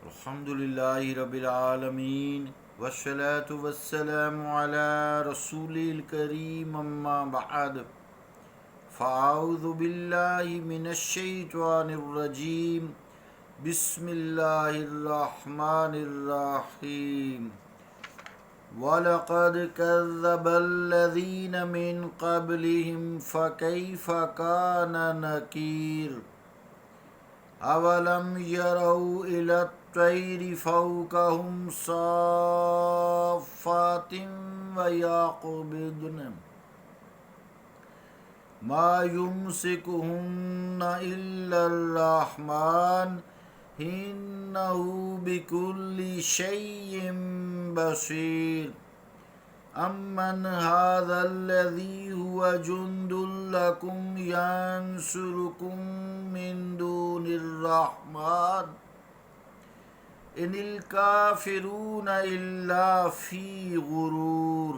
الحمد للہ رب العالمین والصلاة والسلام علی رسول الکریم اما بعد فاعوذ باللہ من الشیطان الرجیم بسم اللہ الرحمن الرحیم وَلَقَدْ كَذَّبَ الَّذِينَ مِن قَبْلِهِمْ فَكَيْفَ كَانَ نَكِيرِ اولم يروا الى الطير فوقهم صافات ويقبضن ما يمسكهن الا الرحمن انه بكل شيء بصير امن هذا الذي هو جند لكم ينصركم من دون الرحمن ان الكافرون الا في غرور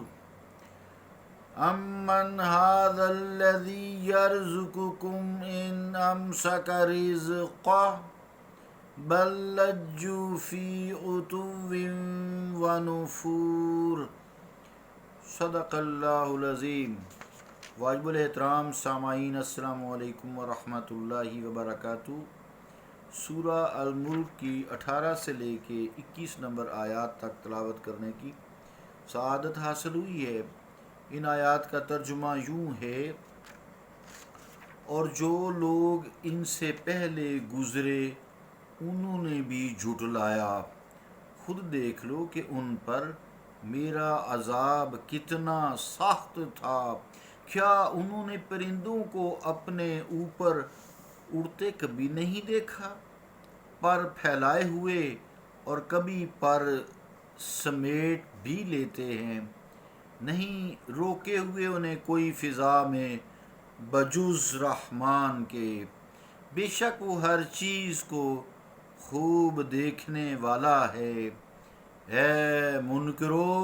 امن هذا الذي يرزقكم ان امسك رزقه بل لجوا في عتو ونفور صدق اللہ العظیم۔ واجب الاحترام سامعین، السلام علیکم ورحمۃ اللہ وبرکاتہ۔ سورہ الملک کی 18 سے لے کے 21 نمبر آیات تک تلاوت کرنے کی سعادت حاصل ہوئی ہے۔ ان آیات کا ترجمہ یوں ہے: اور جو لوگ ان سے پہلے گزرے انہوں نے بھی جھٹلایا، خود دیکھ لو کہ ان پر میرا عذاب کتنا سخت تھا۔ کیا انہوں نے پرندوں کو اپنے اوپر اڑتے کبھی نہیں دیکھا؟ پر پھیلائے ہوئے، اور کبھی پر سمیٹ بھی لیتے ہیں۔ نہیں روکے ہوئے انہیں کوئی فضا میں بجز رحمان کے۔ بے شک وہ ہر چیز کو خوب دیکھنے والا ہے۔ اے منکرو،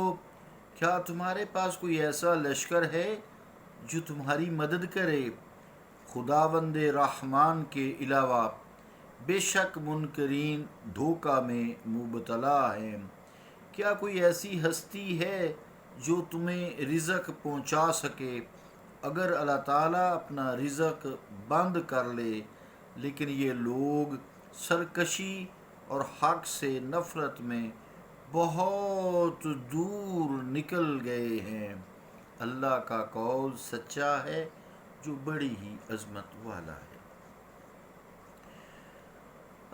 کیا تمہارے پاس کوئی ایسا لشکر ہے جو تمہاری مدد کرے خداوند رحمان کے علاوہ؟ بے شک منکرین دھوکہ میں مبتلا ہیں۔ کیا کوئی ایسی ہستی ہے جو تمہیں رزق پہنچا سکے؟ اگر اللہ تعالیٰ اپنا رزق بند کر لے، لیکن یہ لوگ سرکشی اور حق سے نفرت میں بہت دور نکل گئے ہیں۔ اللہ کا قول سچا ہے جو بڑی ہی عظمت والا ہے۔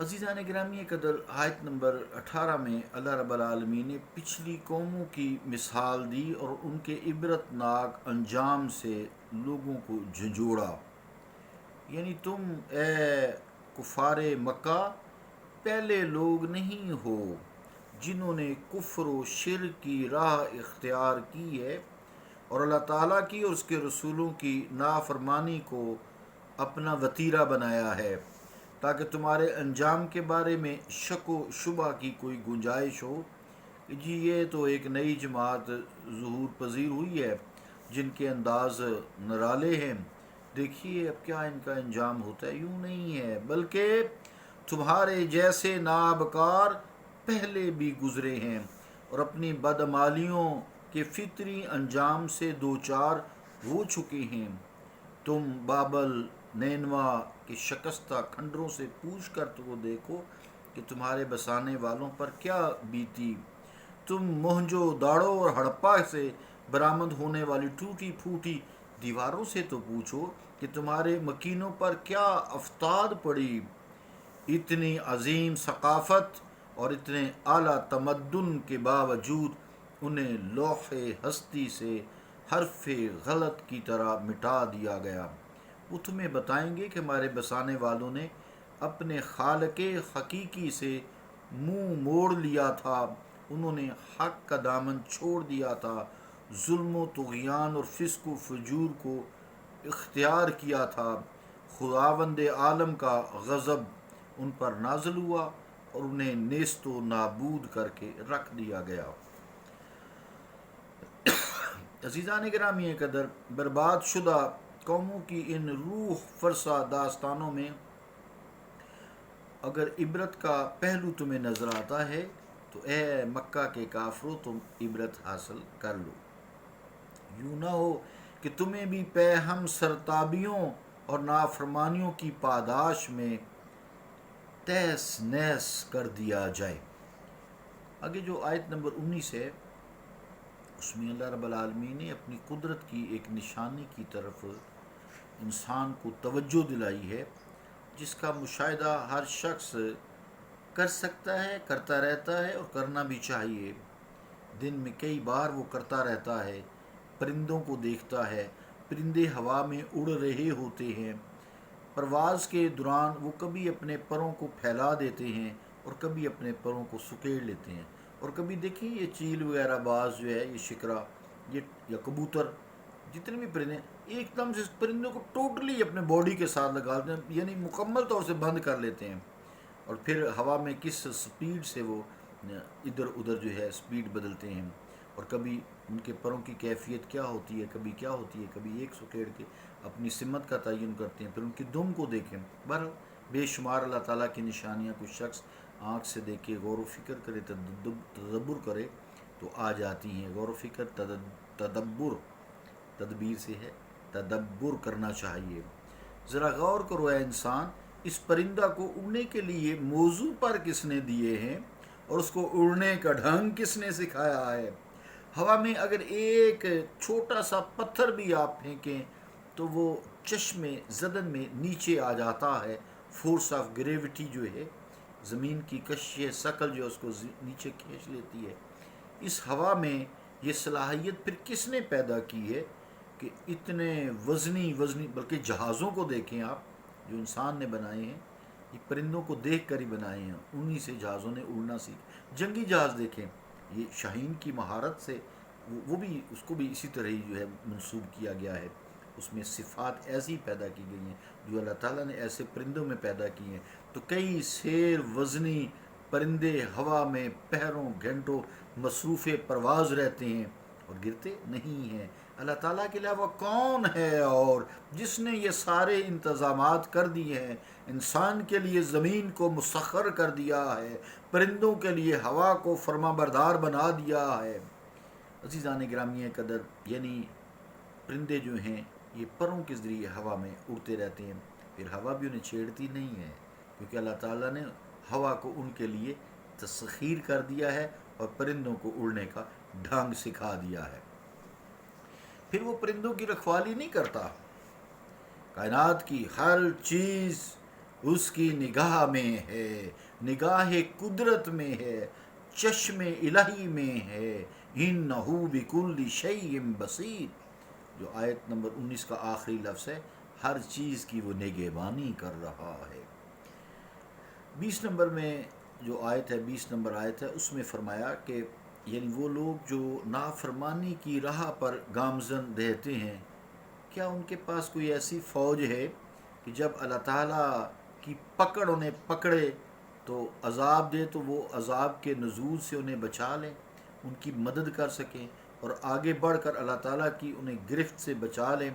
عزیزان گرامی قدر، آیت نمبر 18 میں اللہ رب العالمین نے پچھلی قوموں کی مثال دی اور ان کے عبرتناک انجام سے لوگوں کو جھنجھوڑا۔ یعنی تم اے کفار مکہ پہلے لوگ نہیں ہو جنہوں نے کفر و شرک کی راہ اختیار کی ہے اور اللہ تعالیٰ کی اور اس کے رسولوں کی نافرمانی کو اپنا وتیرہ بنایا ہے، تاکہ تمہارے انجام کے بارے میں شک و شبہ کی کوئی گنجائش ہو کہ جی یہ تو ایک نئی جماعت ظہور پذیر ہوئی ہے جن کے انداز نرالے ہیں، دیکھیے اب کیا ان کا انجام ہوتا ہے۔ یوں نہیں ہے، بلکہ تمہارے جیسے نابکار پہلے بھی گزرے ہیں اور اپنی بدعمالیوں کے فطری انجام سے دوچار ہو چکے ہیں۔ تم بابل نینوا کے شکستہ کھنڈروں سے پوچھ کر تو دیکھو کہ تمہارے بسانے والوں پر کیا بیتی۔ تم موہنجو داڑو اور ہڑپا سے برآمد ہونے والی ٹوٹی پھوٹی دیواروں سے تو پوچھو کہ تمہارے مکینوں پر کیا افتاد پڑی۔ اتنی عظیم ثقافت اور اتنے اعلیٰ تمدن کے باوجود انہیں لوح ہستی سے حرف غلط کی طرح مٹا دیا گیا۔ وہ تمہیں بتائیں گے کہ ہمارے بسانے والوں نے اپنے خالق حقیقی سے منہ موڑ لیا تھا، انہوں نے حق کا دامن چھوڑ دیا تھا، ظلم و طغیان اور فسق و فجور کو اختیار کیا تھا۔ خداوند عالم کا غضب ان پر نازل ہوا اور انہیں نیست و نابود کر کے رکھ دیا گیا۔ عزیزان گرامی قدر، برباد شدہ قوموں کی ان روح فرسا داستانوں میں اگر عبرت کا پہلو تمہیں نظر آتا ہے تو اے مکہ کے کافروں تم عبرت حاصل کر لو، یوں نہ ہو کہ تمہیں بھی پے ہم سرتابیوں اور نافرمانیوں کی پاداش میں تہس نہس کر دیا جائے۔ آگے جو آیت نمبر 19 ہے اس میں اللہ رب العالمین نے اپنی قدرت کی ایک نشانی کی طرف انسان کو توجہ دلائی ہے، جس کا مشاہدہ ہر شخص کر سکتا ہے، کرتا رہتا ہے اور کرنا بھی چاہیے۔ دن میں کئی بار وہ کرتا رہتا ہے، پرندوں کو دیکھتا ہے، پرندے ہوا میں اڑ رہے ہوتے ہیں، پرواز کے دوران وہ کبھی اپنے پروں کو پھیلا دیتے ہیں اور کبھی اپنے پروں کو سکیڑ لیتے ہیں، اور کبھی دیکھیں یہ چیل وغیرہ باز جو ہے، یہ شکرا یا کبوتر، جتنے بھی پرندے ایک دم سے پرندوں کو ٹوٹلی اپنے باڈی کے ساتھ لگا دیتے ہیں، یعنی مکمل طور سے بند کر لیتے ہیں، اور پھر ہوا میں کس سپیڈ سے وہ ادھر ادھر جو ہے سپیڈ بدلتے ہیں، اور کبھی ان کے پروں کی کیفیت کیا ہوتی ہے، کبھی کیا ہوتی ہے، کبھی ایک سکیڑ کے اپنی سمت کا تعین کرتے ہیں، پھر ان کی دم کو دیکھیں۔ بہرحال بے شمار اللہ تعالیٰ کی نشانیاں کچھ شخص آنکھ سے دیکھے، غور و فکر کرے، تدبر کرے تو آ جاتی ہیں۔ غور و فکر تدبر، تدبیر سے ہے، تدبر کرنا چاہیے۔ ذرا غور کرو اے انسان، اس پرندہ کو اڑنے کے لیے موضوع پر کس نے دیے ہیں اور اس کو اڑنے کا ڈھنگ کس نے سکھایا ہے؟ ہوا میں اگر ایک چھوٹا سا پتھر بھی آپ پھینکیں تو وہ چشم زدن میں نیچے آ جاتا ہے، فورس آف گریویٹی جو ہے، زمین کی کشش ثقل جو اس کو نیچے کھینچ لیتی ہے۔ اس ہوا میں یہ صلاحیت پھر کس نے پیدا کی ہے کہ اتنے وزنی بلکہ جہازوں کو دیکھیں آپ جو انسان نے بنائے ہیں، یہ پرندوں کو دیکھ کر ہی بنائے ہیں، انہی سے جہازوں نے اڑنا سیکھ۔ جنگی جہاز دیکھیں، یہ شاہین کی مہارت سے وہ بھی اس کو بھی اسی طرح ہی جو ہے منسوب کیا گیا ہے، اس میں صفات ایسی پیدا کی گئی ہیں جو اللہ تعالیٰ نے ایسے پرندوں میں پیدا کی ہیں۔ تو کئی سیر وزنی پرندے ہوا میں پہروں گھنٹوں مصروف پرواز رہتے ہیں اور گرتے نہیں ہیں۔ اللہ تعالیٰ کے علاوہ کون ہے اور جس نے یہ سارے انتظامات کر دیے ہیں؟ انسان کے لیے زمین کو مسخر کر دیا ہے، پرندوں کے لیے ہوا کو فرما بردار بنا دیا ہے۔ عزیزان گرامی قدر، یعنی پرندے جو ہیں یہ پروں کے ذریعے ہوا میں اڑتے رہتے ہیں، پھر ہوا بھی انہیں چھیڑتی نہیں ہے، کیونکہ اللہ تعالیٰ نے ہوا کو ان کے لیے تسخیر کر دیا ہے اور پرندوں کو اڑنے کا ڈھنگ سکھا دیا ہے۔ پھر وہ پرندوں کی رکھوالی نہیں کرتا، کائنات کی ہر چیز اس کی نگاہ میں ہے، نگاہ قدرت میں ہے، چشم الہی میں ہے، انہ بکل شیء بصیر، جو آیت نمبر 19 کا آخری لفظ ہے، ہر چیز کی وہ نگہبانی کر رہا ہے۔ 20 نمبر میں جو آیت ہے، 20 نمبر آیت ہے، اس میں فرمایا کہ یعنی وہ لوگ جو نافرمانی کی راہ پر گامزن رہتے ہیں، کیا ان کے پاس کوئی ایسی فوج ہے کہ جب اللہ تعالیٰ کی پکڑ انہیں پکڑے تو عذاب دے تو وہ عذاب کے نزول سے انہیں بچا لیں، ان کی مدد کر سکیں اور آگے بڑھ کر اللہ تعالیٰ کی انہیں گرفت سے بچا لیں؟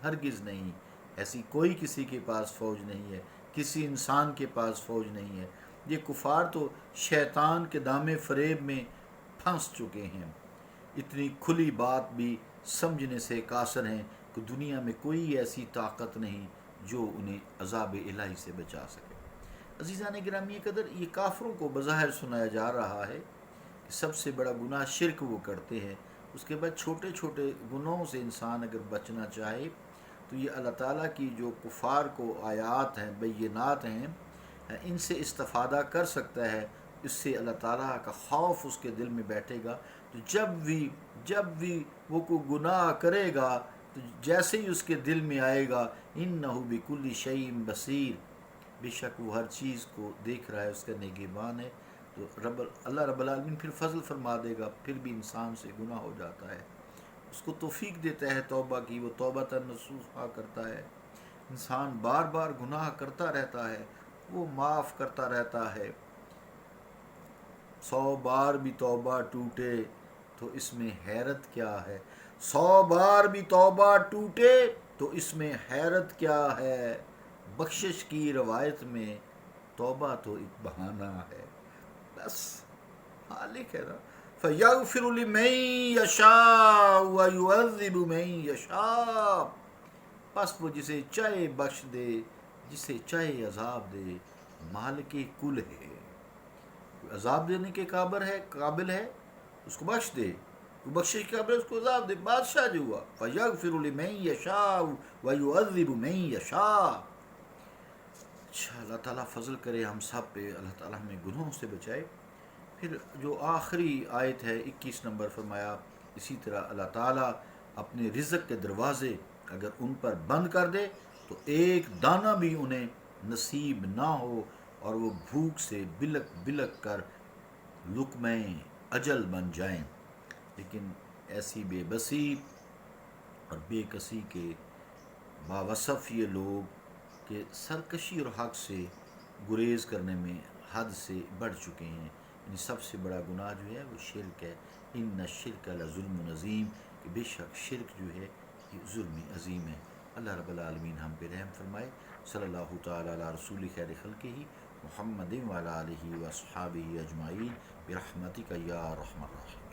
ہرگز نہیں، ایسی کوئی کسی کے پاس فوج نہیں ہے، کسی انسان کے پاس فوج نہیں ہے۔ یہ کفار تو شیطان کے دام فریب میں پھنس چکے ہیں، اتنی کھلی بات بھی سمجھنے سے قاصر ہیں کہ دنیا میں کوئی ایسی طاقت نہیں جو انہیں عذاب الہی سے بچا سکے۔ عزیزان گرامی قدر، یہ کافروں کو بظاہر سنایا جا رہا ہے کہ سب سے بڑا گناہ شرک وہ کرتے ہیں، اس کے بعد چھوٹے چھوٹے گناہوں سے انسان اگر بچنا چاہے تو یہ اللہ تعالیٰ کی جو کفار کو آیات ہیں، بینات ہیں، ان سے استفادہ کر سکتا ہے، اس سے اللہ تعالیٰ کا خوف اس کے دل میں بیٹھے گا، تو جب بھی وہ کوئی گناہ کرے گا تو جیسے ہی اس کے دل میں آئے گا انہ بکل شیء بصیر، بے شک وہ ہر چیز کو دیکھ رہا ہے، اس کا نگہبان ہے، تو اللہ رب العالمین پھر فضل فرما دے گا، پھر بھی انسان سے گناہ ہو جاتا ہے، اس کو توفیق دیتا ہے توبہ کی، وہ توبہ نصوحا کرتا ہے۔ انسان بار بار گناہ کرتا رہتا ہے، وہ معاف کرتا رہتا ہے، 100 بار بھی توبہ ٹوٹے تو اس میں حیرت کیا ہے، 100 بار بھی توبہ ٹوٹے تو اس میں حیرت کیا ہے۔ بخشش کی روایت میں توبہ تو ایک بہانہ ہے، بس مالک ہے نا. فَيَغْفِرُ لِمَن يَشَاءُ وَيُعَذِّبُ مَن يَشَاءُ، بس وہ جسے چاہے بخش دے، جسے چاہے عذاب دے. مالک کل ہے، عذاب دینے کے قابل ہے اس کو بخش دے، تو بخشش کے قابل اس کو عذاب دے. بادشاہ جو ہوا فَيَغْفِرُ لِمَن يَشَاءُ وَيُعَذِّبُ مَن يَشَاءُ. اچھا، اللہ تعالیٰ فضل کرے ہم سب پہ، اللہ تعالیٰ ہمیں گناہوں سے بچائے. پھر جو آخری آیت ہے 21 نمبر، فرمایا اسی طرح اللہ تعالیٰ اپنے رزق کے دروازے اگر ان پر بند کر دے تو ایک دانہ بھی انہیں نصیب نہ ہو، اور وہ بھوک سے بلک بلک کر لقمہ اجل بن جائیں. لیکن ایسی بے بسی اور بے کسی کے باوصف یہ لوگ کہ سرکشی اور حق سے گریز کرنے میں حد سے بڑھ چکے ہیں. یعنی سب سے بڑا گناہ جو ہے وہ شرک ہے. ان الشرک لظلم عظیم، کہ بے شک شرک جو ہے یہ ظلم عظیم ہے. اللہ رب العالمین ہم پہ رحم فرمائے. صلی اللہ تعالیٰ علی رسول خیر خلقہ محمد وعلی آلہ و اصحابہ اجمعین برحمتک یا ارحم الراحمین.